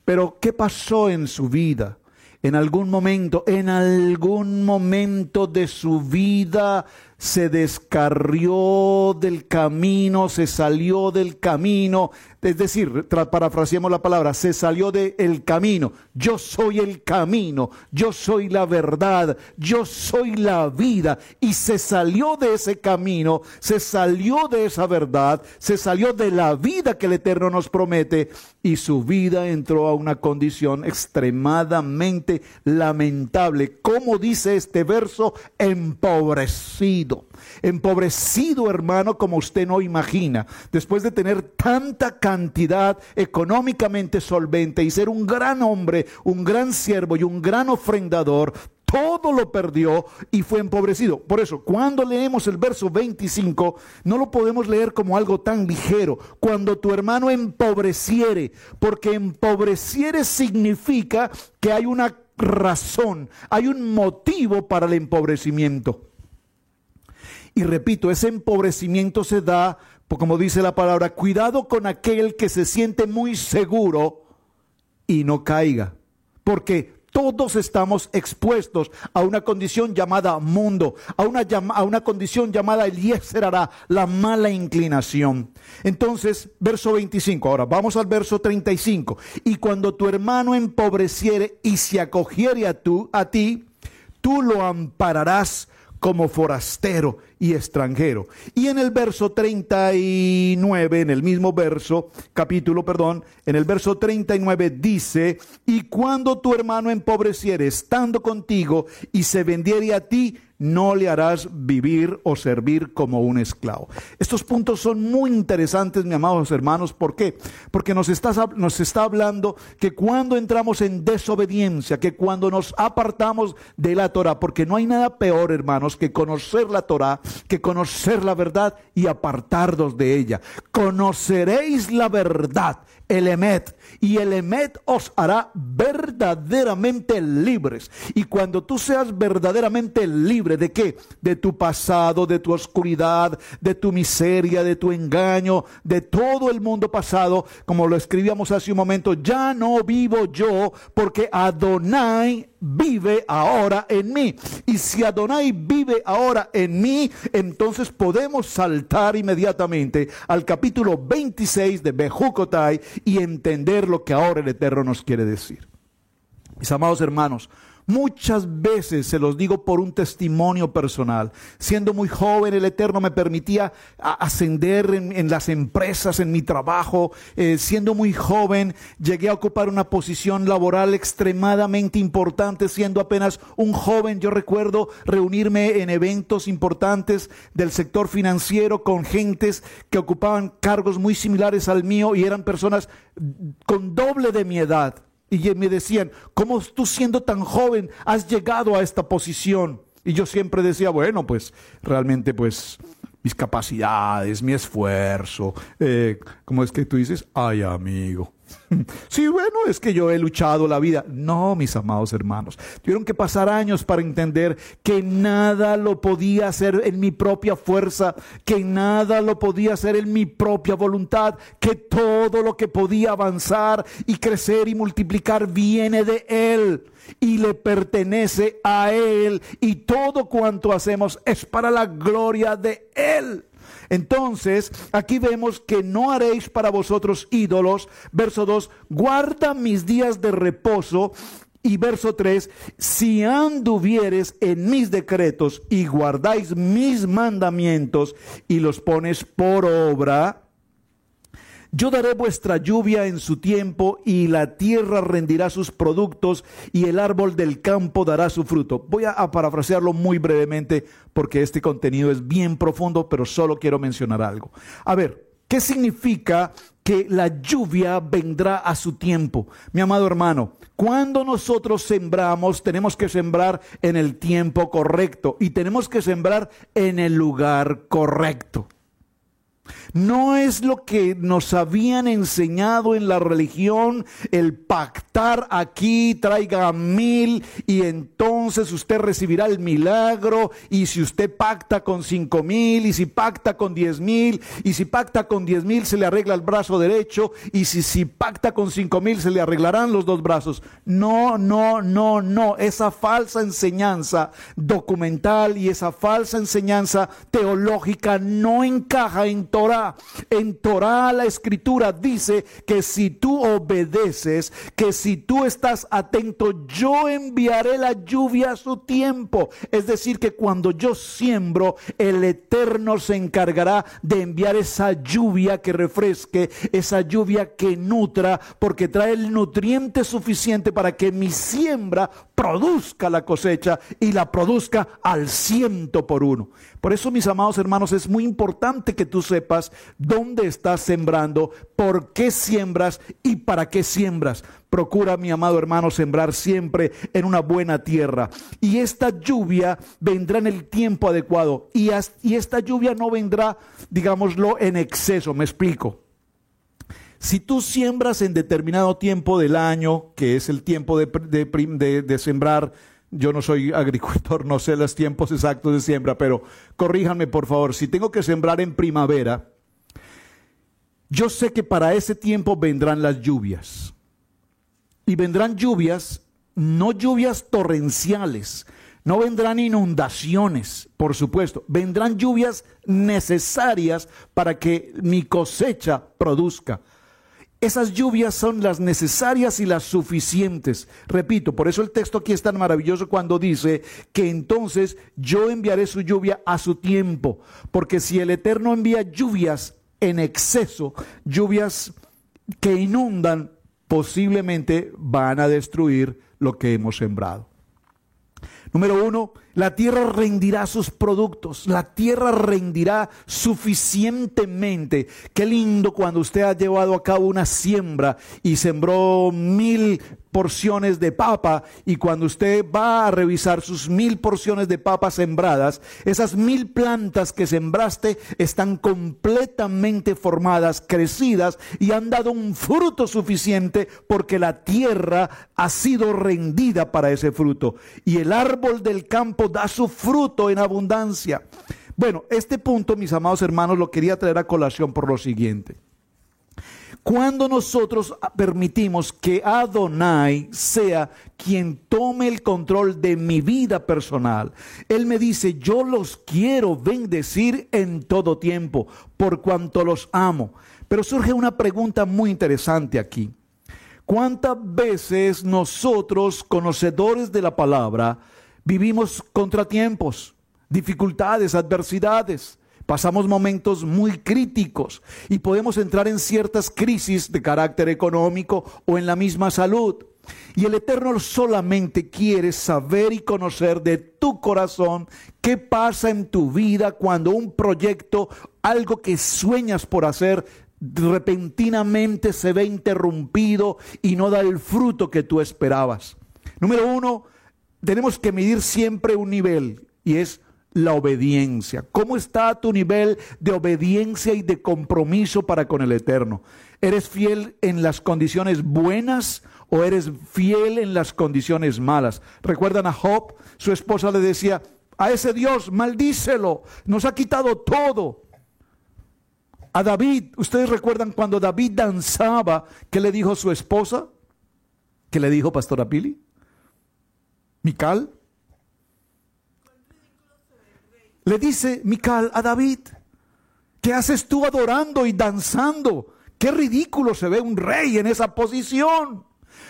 Pero ¿qué pasó en su vida? En algún momento de su vida se descarrió del camino, se salió del camino. Es decir, parafraseemos la palabra, se salió del camino. Yo soy el camino, yo soy la verdad, yo soy la vida. Y se salió de ese camino, se salió de esa verdad, se salió de la vida que el Eterno nos promete, y su vida entró a una condición extremadamente lamentable. ¿Cómo dice este verso? Empobrecido. Empobrecido, hermano, como usted no imagina. Después de tener tanta cantidad económicamente solvente y ser un gran hombre, un gran siervo y un gran ofrendador, todo lo perdió y fue empobrecido. Por eso, cuando leemos el verso 25, no lo podemos leer como algo tan ligero. Cuando tu hermano empobreciere, porque empobreciere significa que hay una razón, hay un motivo para el empobrecimiento. Y repito, ese empobrecimiento se da, como dice la palabra, cuidado con aquel que se siente muy seguro y no caiga. Porque todos estamos expuestos a una condición llamada mundo, a una condición llamada el Yetzer Hará, la mala inclinación. Entonces, verso 25, ahora vamos al verso 35. Y cuando tu hermano empobreciere y se acogiere a ti, tú lo ampararás como forastero y extranjero. Y en el verso 39, en el mismo verso, en el verso 39 dice: y cuando tu hermano empobreciere estando contigo y se vendiere a ti, no le harás vivir o servir como un esclavo. Estos puntos son muy interesantes, mis amados hermanos. ¿Por qué? Porque nos está hablando que cuando entramos en desobediencia, que cuando nos apartamos de la Torah, porque no hay nada peor, hermanos, que conocer la Torah, que conocer la verdad y apartarnos de ella. Conoceréis la verdad, el Emet, y el Emet os hará verdaderamente libres. Y cuando tú seas verdaderamente libre, ¿de qué? De tu pasado, de tu oscuridad, de tu miseria, de tu engaño, de todo el mundo pasado, como lo escribíamos hace un momento, ya no vivo yo, porque Adonai vive ahora en mí. Y si Adonai vive ahora en mí, entonces podemos saltar inmediatamente al capítulo 26 de Bejucotai y entender lo que ahora el Eterno nos quiere decir. Mis amados hermanos, muchas veces se los digo por un testimonio personal. Siendo muy joven, el Eterno me permitía ascender en las empresas, en mi trabajo. Siendo muy joven, llegué a ocupar una posición laboral extremadamente importante. Siendo apenas un joven, yo recuerdo reunirme en eventos importantes del sector financiero con gentes que ocupaban cargos muy similares al mío y eran personas con doble de mi edad. y me decían, ¿cómo tú siendo tan joven has llegado a esta posición? Y yo siempre decía, bueno, pues realmente pues mis capacidades, mi esfuerzo. ¿Cómo es que tú dices? Ay, amigo. Sí, bueno, es que yo he luchado la vida. No, mis amados hermanos, tuvieron que pasar años para entender que nada lo podía hacer en mi propia fuerza, que nada lo podía hacer en mi propia voluntad, que todo lo que podía avanzar y crecer y multiplicar viene de Él y le pertenece a Él, y todo cuanto hacemos es para la gloria de Él. Entonces, aquí vemos que no haréis para vosotros ídolos. Verso 2, guarda mis días de reposo. Y verso 3, si anduvieres en mis decretos y guardáis mis mandamientos y los pones por obra, yo daré vuestra lluvia en su tiempo y la tierra rendirá sus productos y el árbol del campo dará su fruto. Voy a parafrasearlo muy brevemente porque este contenido es bien profundo, pero solo quiero mencionar algo. A ver, ¿qué significa que la lluvia vendrá a su tiempo? Mi amado hermano, cuando nosotros sembramos, tenemos que sembrar en el tiempo correcto y tenemos que sembrar en el lugar correcto. No es lo que nos habían enseñado en la religión, el pactar aquí, traiga 1000 y entonces usted recibirá el milagro, y si usted pacta con 5000, y si pacta con 10,000, y si pacta con 10,000 se le arregla el brazo derecho, y si pacta con 5000 se le arreglarán los dos brazos. No, esa falsa enseñanza documental y esa falsa enseñanza teológica no encaja en Torá. En Torá la escritura dice que si tú obedeces, que si tú estás atento, yo enviaré la lluvia a su tiempo. Es decir, que cuando yo siembro, el Eterno se encargará de enviar esa lluvia que refresque, esa lluvia que nutra, porque trae el nutriente suficiente para que mi siembra produzca la cosecha y la produzca al 100%. Por eso, mis amados hermanos, es muy importante que tú sepas dónde estás sembrando, por qué siembras y para qué siembras. Procura, mi amado hermano, sembrar siempre en una buena tierra. Y esta lluvia vendrá en el tiempo adecuado. Y esta lluvia no vendrá, digámoslo, en exceso. Me explico. Si tú siembras en determinado tiempo del año, que es el tiempo de sembrar, yo no soy agricultor, no sé los tiempos exactos de siembra, pero corríjanme por favor, si tengo que sembrar en primavera, yo sé que para ese tiempo vendrán las lluvias. Y vendrán lluvias, no lluvias torrenciales, no vendrán inundaciones, por supuesto, vendrán lluvias necesarias para que mi cosecha produzca. Esas lluvias son las necesarias y las suficientes. Repito, por eso el texto aquí es tan maravilloso cuando dice que entonces yo enviaré su lluvia a su tiempo. Porque si el Eterno envía lluvias en exceso, lluvias que inundan, posiblemente van a destruir lo que hemos sembrado. Número 1, la tierra rendirá sus productos, la tierra rendirá suficientemente. Qué lindo cuando usted ha llevado a cabo una siembra y sembró 1000 porciones de papa, y cuando usted va a revisar sus 1000 porciones de papa sembradas, esas 1000 plantas que sembraste están completamente formadas, crecidas y han dado un fruto suficiente porque la tierra ha sido rendida para ese fruto, y el árbol del campo da su fruto en abundancia. Bueno, este punto, mis amados hermanos, lo quería traer a colación por lo siguiente. Cuando nosotros permitimos que Adonai sea quien tome el control de mi vida personal, Él me dice, yo los quiero bendecir en todo tiempo, por cuanto los amo. Pero surge una pregunta muy interesante aquí. ¿Cuántas veces nosotros, conocedores de la palabra, vivimos contratiempos, dificultades, adversidades? Pasamos momentos muy críticos y podemos entrar en ciertas crisis de carácter económico o en la misma salud. Y el Eterno solamente quiere saber y conocer de tu corazón qué pasa en tu vida cuando un proyecto, algo que sueñas por hacer, repentinamente se ve interrumpido y no da el fruto que tú esperabas. Número 1, tenemos que medir siempre un nivel, y es la obediencia. ¿Cómo está tu nivel de obediencia y de compromiso para con el Eterno? ¿Eres fiel en las condiciones buenas o eres fiel en las condiciones malas? ¿Recuerdan a Job? Su esposa le decía: a ese Dios maldícelo, nos ha quitado todo. A David, ¿ustedes recuerdan cuando David danzaba? ¿Qué le dijo su esposa? ¿Qué le dijo, Pastora Pili? Mical. Le dice Mical a David: ¿qué haces tú adorando y danzando? Qué ridículo se ve un rey en esa posición.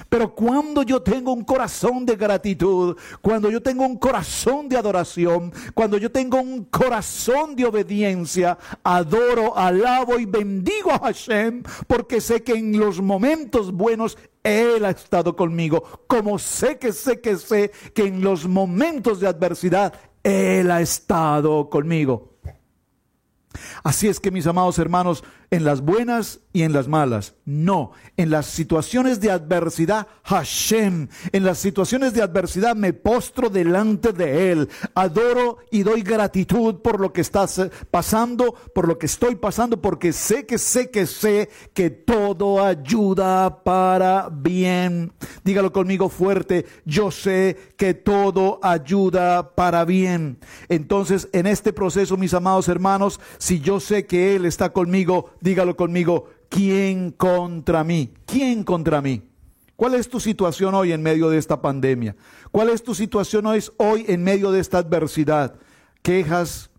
Pero cuando yo tengo un corazón de gratitud, cuando yo tengo un corazón de adoración, cuando yo tengo un corazón de obediencia, adoro, alabo y bendigo a Hashem, porque sé que en los momentos buenos Él ha estado conmigo, como sé que en los momentos de adversidad Él ha estado conmigo. Así es que, mis amados hermanos, en las buenas y en las malas, no, en las situaciones de adversidad, Hashem, en las situaciones de adversidad me postro delante de Él, adoro y doy gratitud por lo que está pasando, por lo que estoy pasando, porque sé que todo ayuda para bien. Dígalo conmigo fuerte: yo sé que todo ayuda para bien. Entonces, en este proceso, mis amados hermanos, si yo sé que Él está conmigo, dígalo conmigo: ¿quién contra mí? ¿Quién contra mí? ¿Cuál es tu situación hoy en medio de esta pandemia? ¿Cuál es tu situación hoy en medio de esta adversidad? Quejas.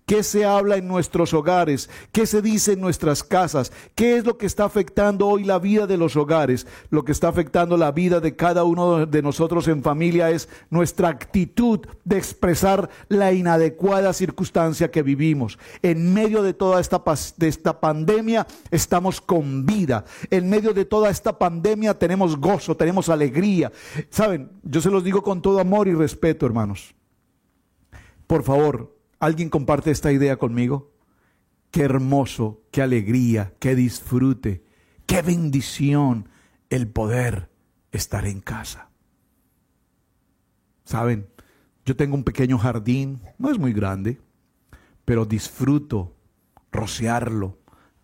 ¿Qué se habla en nuestros hogares? ¿Qué se dice en nuestras casas? ¿Qué es lo que está afectando hoy la vida de los hogares? Lo que está afectando la vida de cada uno de nosotros en familia es nuestra actitud de expresar la inadecuada circunstancia que vivimos. En medio de toda esta pandemia estamos con vida. En medio de toda esta pandemia tenemos gozo, tenemos alegría. Saben, yo se los digo con todo amor y respeto, hermanos. Por favor, ¿alguien comparte esta idea conmigo? Qué hermoso, qué alegría, qué disfrute, qué bendición el poder estar en casa. ¿Saben? Yo tengo un pequeño jardín, no es muy grande, pero disfruto rociarlo,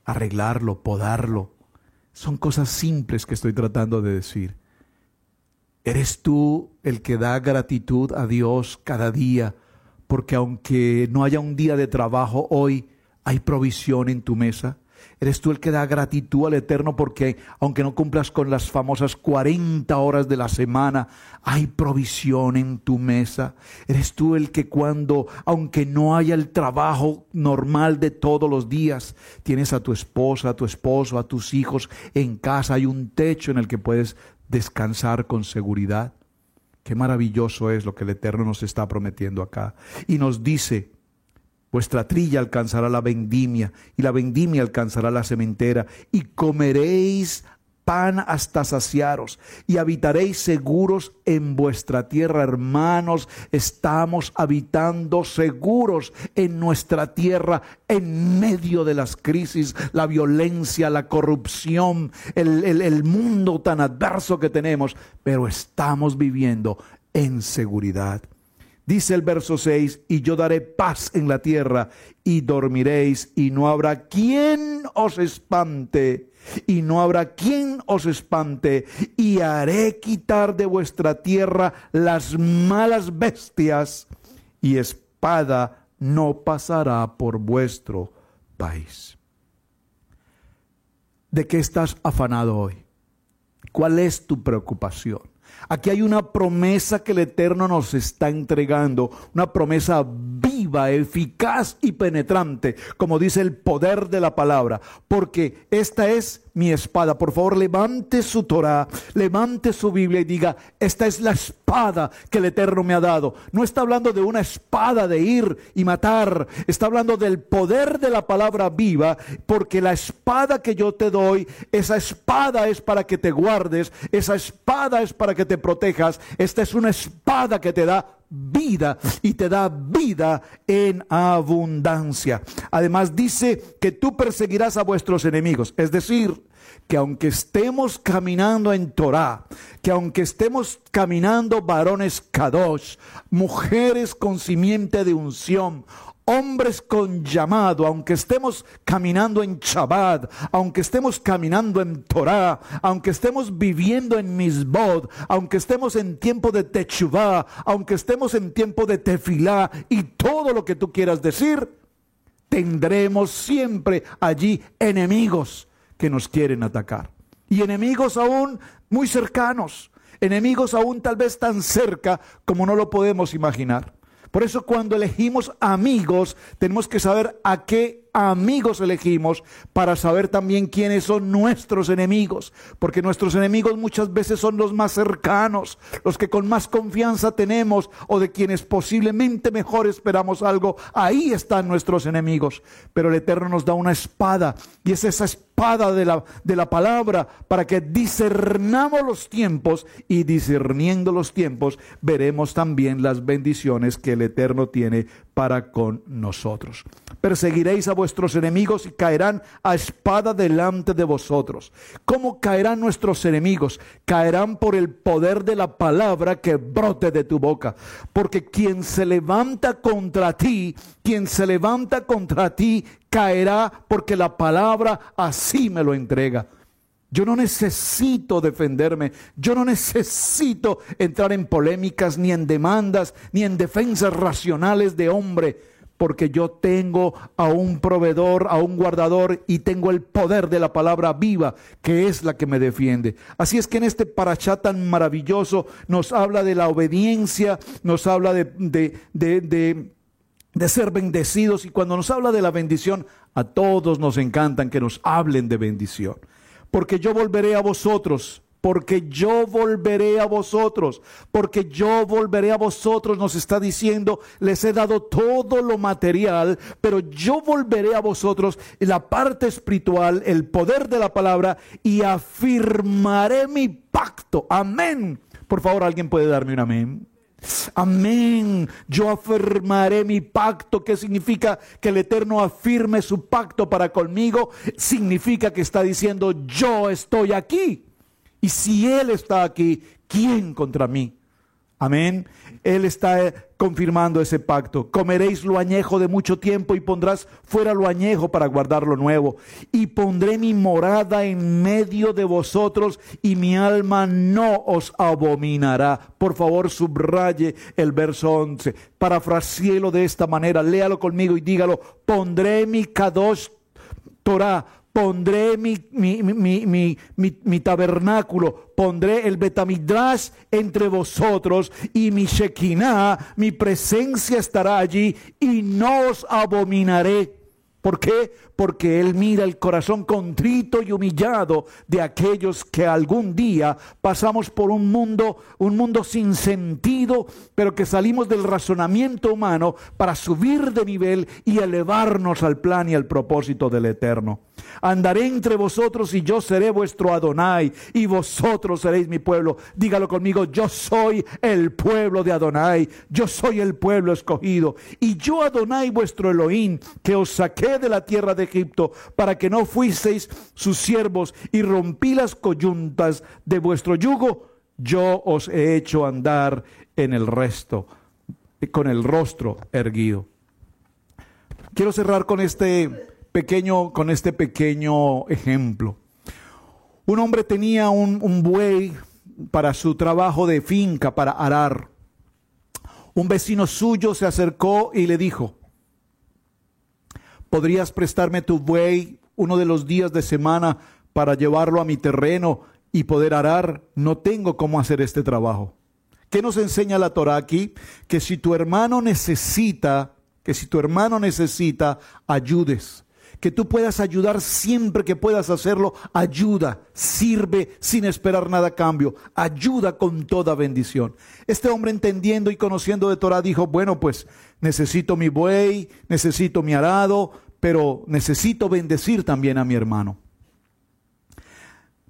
arreglarlo, podarlo. Son cosas simples que estoy tratando de decir. ¿Eres tú el que da gratitud a Dios cada día? Porque aunque no haya un día de trabajo hoy, hay provisión en tu mesa. ¿Eres tú el que da gratitud al Eterno porque aunque no cumplas con las famosas 40 horas de la semana, hay provisión en tu mesa? ¿Eres tú el que aunque no haya el trabajo normal de todos los días, tienes a tu esposa, a tu esposo, a tus hijos en casa, hay un techo en el que puedes descansar con seguridad? Qué maravilloso es lo que el Eterno nos está prometiendo acá. Y nos dice: vuestra trilla alcanzará la vendimia, y la vendimia alcanzará la sementera, y comeréis pan hasta saciaros, y habitaréis seguros en vuestra tierra. Hermanos, estamos habitando seguros en nuestra tierra en medio de las crisis, la violencia, la corrupción, el mundo tan adverso que tenemos, pero estamos viviendo en seguridad. Dice el verso 6: y yo daré paz en la tierra, y dormiréis, y no habrá quien os espante, y no habrá quien os espante, y haré quitar de vuestra tierra las malas bestias, y espada no pasará por vuestro país. ¿De qué estás afanado hoy? ¿Cuál es tu preocupación? Aquí hay una promesa que el Eterno nos está entregando, una promesa viva, eficaz y penetrante, como dice el poder de la palabra, porque esta es mi espada. Por favor, levante su Torah, levante su Biblia y diga: esta es la espada que el Eterno me ha dado. No está hablando de una espada de ir y matar, está hablando del poder de la palabra viva, porque la espada que yo te doy, esa espada es para que te guardes, esa espada es para que te protejas. Esta es una espada que te da vida y te da vida en abundancia. Además dice que tú perseguirás a vuestros enemigos. Es decir, que aunque estemos caminando en Torah, que aunque estemos caminando varones kadosh, mujeres con simiente de unción, hombres con llamado, aunque estemos caminando en Shabbat, aunque estemos caminando en Torah, aunque estemos viviendo en Mizbot, aunque estemos en tiempo de Techuvá, aunque estemos en tiempo de Tefilá y todo lo que tú quieras decir, tendremos siempre allí enemigos que nos quieren atacar. Y enemigos aún muy cercanos, enemigos aún tal vez tan cerca como no lo podemos imaginar. Por eso cuando elegimos amigos, tenemos que saber a qué amigos elegimos para saber también quiénes son nuestros enemigos. Porque nuestros enemigos muchas veces son los más cercanos, los que con más confianza tenemos o de quienes posiblemente mejor esperamos algo. Ahí están nuestros enemigos. Pero el Eterno nos da una espada y es esa espada de la palabra para que discernamos los tiempos y discerniendo los tiempos veremos también las bendiciones que el Eterno tiene para con nosotros. Perseguiréis a vuestros enemigos y caerán a espada delante de vosotros. ¿Cómo caerán nuestros enemigos? Caerán por el poder de la palabra que brote de tu boca. Porque quien se levanta contra ti, caerá porque la palabra así me lo entrega. Yo no necesito defenderme, yo no necesito entrar en polémicas, ni en demandas, ni en defensas racionales de hombre, porque yo tengo a un proveedor, a un guardador y tengo el poder de la palabra viva, que es la que me defiende. Así es que en este parashá tan maravilloso nos habla de la obediencia, nos habla de ser bendecidos, y cuando nos habla de la bendición, a todos nos encantan que nos hablen de bendición. Porque yo volveré a vosotros, nos está diciendo, les he dado todo lo material, pero yo volveré a vosotros, la parte espiritual, el poder de la palabra, y afirmaré mi pacto. Amén. Por favor, ¿alguien puede darme un amén? Amén. Yo afirmaré mi pacto. ¿Qué significa que el Eterno afirme su pacto para conmigo? Significa que está diciendo, yo estoy aquí. Y si Él está aquí, ¿quién contra mí? Amén. Él está confirmando ese pacto. Comeréis lo añejo de mucho tiempo y pondrás fuera lo añejo para guardar lo nuevo. Y pondré mi morada en medio de vosotros y mi alma no os abominará. Por favor, subraye el verso 11. Parafraseelo de esta manera. Léalo conmigo y dígalo. Pondré mi Kadosh Torah. Pondré mi tabernáculo, pondré el Betamidrash entre vosotros y mi Shekinah, mi presencia estará allí y no os abominaré. ¿Por qué? Porque Él mira el corazón contrito y humillado de aquellos que algún día pasamos por un mundo sin sentido, pero que salimos del razonamiento humano para subir de nivel y elevarnos al plan y al propósito del Eterno. Andaré entre vosotros y yo seré vuestro Adonai y vosotros seréis mi pueblo. Dígalo conmigo, yo soy el pueblo de Adonai, yo soy el pueblo escogido y yo Adonai vuestro Elohim, que os saqué de la tierra de Egipto para que no fuisteis sus siervos y rompí las coyuntas de vuestro yugo. Yo os he hecho andar en el resto con el rostro erguido. Quiero cerrar con este pequeño ejemplo. Un hombre tenía un buey para su trabajo de finca, para arar. Un vecino suyo se acercó y le dijo: ¿podrías prestarme tu buey uno de los días de semana para llevarlo a mi terreno y poder arar? No tengo cómo hacer este trabajo. ¿Qué nos enseña la Torá aquí? Que si tu hermano necesita, ayudes. Que tú puedas ayudar siempre que puedas hacerlo. Ayuda, sirve sin esperar nada a cambio. Ayuda con toda bendición. Este hombre, entendiendo y conociendo de Torá, dijo: bueno, pues necesito mi buey, necesito mi arado, pero necesito bendecir también a mi hermano.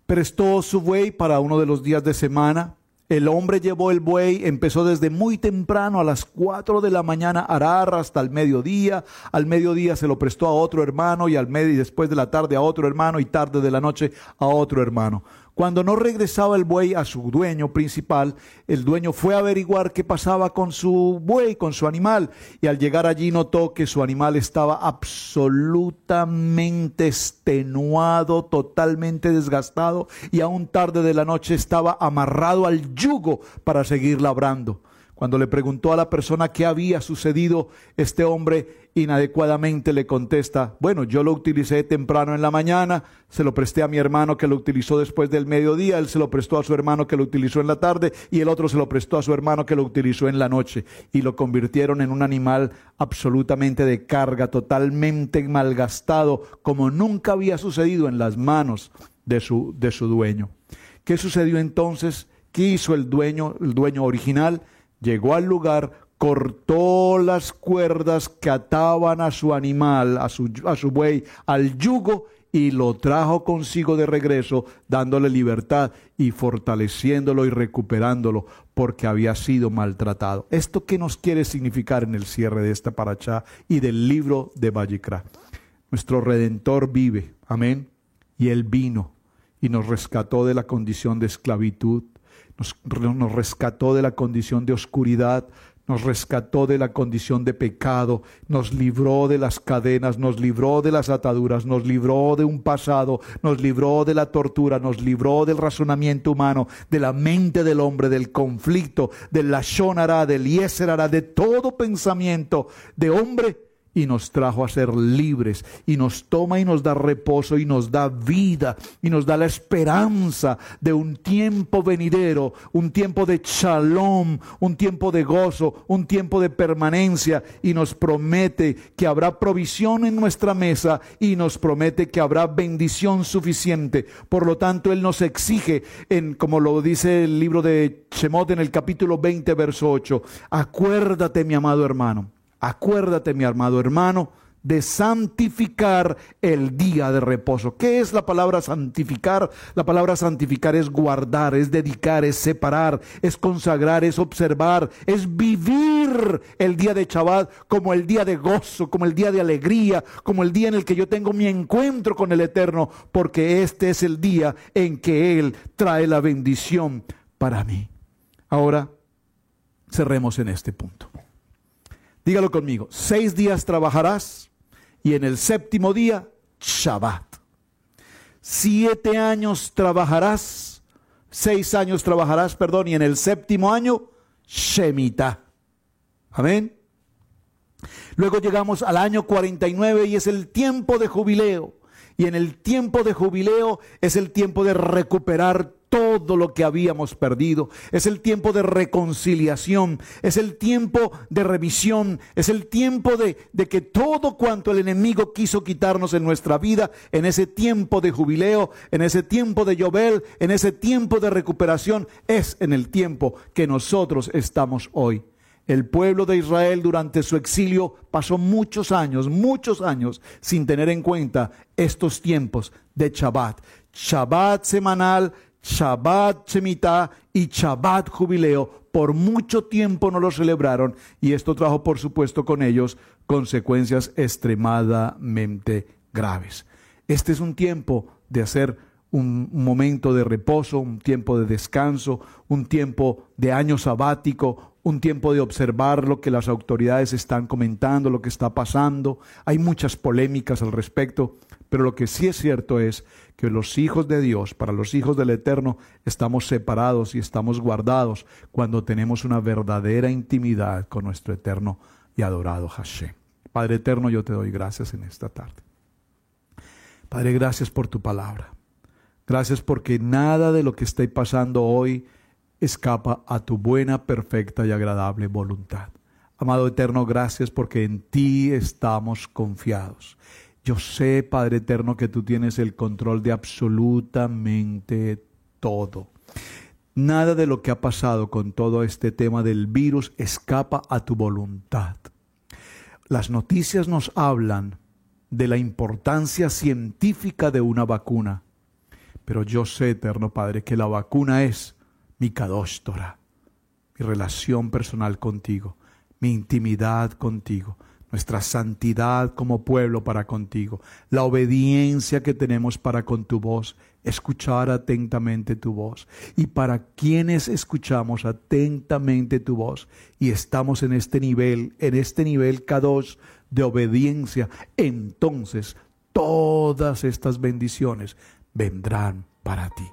Prestó su buey para uno de los días de semana. El hombre llevó el buey, empezó desde muy temprano, a las 4 de la mañana, a arar hasta el mediodía. Al mediodía se lo prestó a otro hermano, y después de la tarde a otro hermano, y tarde de la noche a otro hermano. Cuando no regresaba el buey a su dueño principal, el dueño fue a averiguar qué pasaba con su buey, con su animal, y al llegar allí notó que su animal estaba absolutamente extenuado, totalmente desgastado, y aún tarde de la noche estaba amarrado al yugo para seguir labrando. Cuando le preguntó a la persona qué había sucedido, este hombre inadecuadamente le contesta: bueno, yo lo utilicé temprano en la mañana, se lo presté a mi hermano que lo utilizó después del mediodía, él se lo prestó a su hermano que lo utilizó en la tarde, y el otro se lo prestó a su hermano que lo utilizó en la noche, y lo convirtieron en un animal absolutamente de carga, totalmente malgastado, como nunca había sucedido en las manos de su dueño. ¿Qué sucedió entonces? ¿Qué hizo el dueño original? Llegó al lugar, cortó las cuerdas que ataban a su animal, a su buey, al yugo, y lo trajo consigo de regreso, dándole libertad y fortaleciéndolo y recuperándolo, porque había sido maltratado. ¿Esto qué nos quiere significar en el cierre de esta parashá y del libro de Vayikra? Nuestro Redentor vive, amén, y Él vino y nos rescató de la condición de esclavitud. Nos rescató de la condición de oscuridad, nos rescató de la condición de pecado, nos libró de las cadenas, nos libró de las ataduras, nos libró de un pasado, nos libró de la tortura, nos libró del razonamiento humano, de la mente del hombre, del conflicto, del lashon hara, del yeser hara, de todo pensamiento de hombre, y nos trajo a ser libres, y nos toma y nos da reposo, y nos da vida, y nos da la esperanza de un tiempo venidero, un tiempo de shalom, un tiempo de gozo, un tiempo de permanencia, y nos promete que habrá provisión en nuestra mesa, y nos promete que habrá bendición suficiente. Por lo tanto, Él nos exige, como lo dice el libro de Shemot en el capítulo 20, verso 8, acuérdate, mi amado hermano, acuérdate, mi amado hermano, de santificar el día de reposo. ¿Qué es la palabra santificar? La palabra santificar es guardar, es dedicar, es separar, es consagrar, es observar, es vivir el día de Shabbat como el día de gozo, como el día de alegría, como el día en el que yo tengo mi encuentro con el Eterno, porque este es el día en que Él trae la bendición para mí. Ahora, cerremos en este punto. Dígalo conmigo: 6 días trabajarás y en el 7º día, Shabbat. 7 años trabajarás, 6 años trabajarás, y en el 7º año, Shemitah. Amén. Luego llegamos al año 49 y es el tiempo de jubileo. Y en el tiempo de jubileo es el tiempo de recuperar todo lo que habíamos perdido. Es el tiempo de reconciliación, es el tiempo de revisión, es el tiempo de que todo cuanto el enemigo quiso quitarnos en nuestra vida, en ese tiempo de jubileo, en ese tiempo de Yobel, en ese tiempo de recuperación, es en el tiempo que nosotros estamos hoy. El pueblo de Israel durante su exilio pasó muchos años sin tener en cuenta estos tiempos de Shabbat. Shabbat semanal, Shabbat Shemitah y Shabbat jubileo. Por mucho tiempo no lo celebraron, y esto trajo por supuesto con ellos consecuencias extremadamente graves. Este es un tiempo de hacer un momento de reposo, un tiempo de descanso, un tiempo de año sabático, un tiempo de observar lo que las autoridades están comentando, lo que está pasando. Hay muchas polémicas al respecto, pero lo que sí es cierto es que los hijos de Dios, para los hijos del Eterno, estamos separados y estamos guardados cuando tenemos una verdadera intimidad con nuestro eterno y adorado Hashem. Padre eterno, yo te doy gracias en esta tarde. Padre, gracias por tu palabra. Gracias porque nada de lo que esté pasando hoy escapa a tu buena, perfecta y agradable voluntad. Amado eterno, gracias porque en ti estamos confiados. Yo sé, Padre eterno, que tú tienes el control de absolutamente todo. Nada de lo que ha pasado con todo este tema del virus escapa a tu voluntad. Las noticias nos hablan de la importancia científica de una vacuna. Pero yo sé, eterno Padre, que la vacuna es mi Kadosh Torah, mi relación personal contigo, mi intimidad contigo, nuestra santidad como pueblo para contigo, la obediencia que tenemos para con tu voz, escuchar atentamente tu voz. Y para quienes escuchamos atentamente tu voz y estamos en este nivel Kadosh de obediencia, entonces todas estas bendiciones vendrán para ti.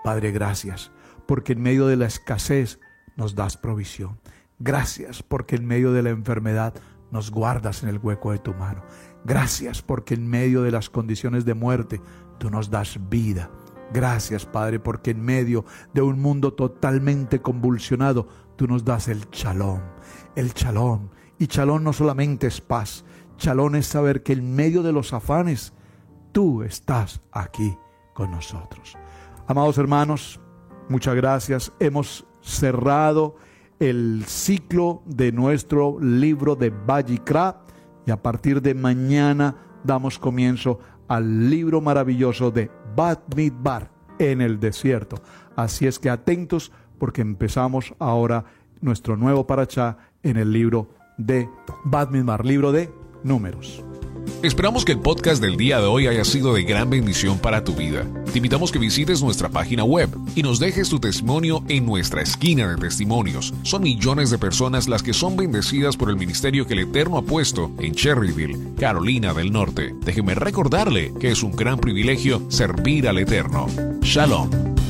Padre, gracias, porque en medio de la escasez nos das provisión. Gracias, porque en medio de la enfermedad nos guardas en el hueco de tu mano. Gracias, porque en medio de las condiciones de muerte tú nos das vida. Gracias, Padre, porque en medio de un mundo totalmente convulsionado tú nos das el shalom. El shalom. Y shalom no solamente es paz. Shalom es saber que en medio de los afanes tú estás aquí con nosotros. Amados hermanos, muchas gracias. Hemos cerrado el ciclo de nuestro libro de Vayikra y a partir de mañana damos comienzo al libro maravilloso de Bamidbar en el desierto. Así es que atentos, porque empezamos ahora nuestro nuevo parashá en el libro de Bamidbar, libro de Números.
Esperamos que el podcast del día de hoy haya sido de gran bendición para tu vida. Te invitamos que visites nuestra página web y nos dejes tu testimonio en nuestra esquina de testimonios. Son millones de personas las que son bendecidas por el ministerio que el Eterno ha puesto en Cherryville, Carolina del Norte. Déjeme recordarle que es un gran privilegio servir al Eterno. Shalom.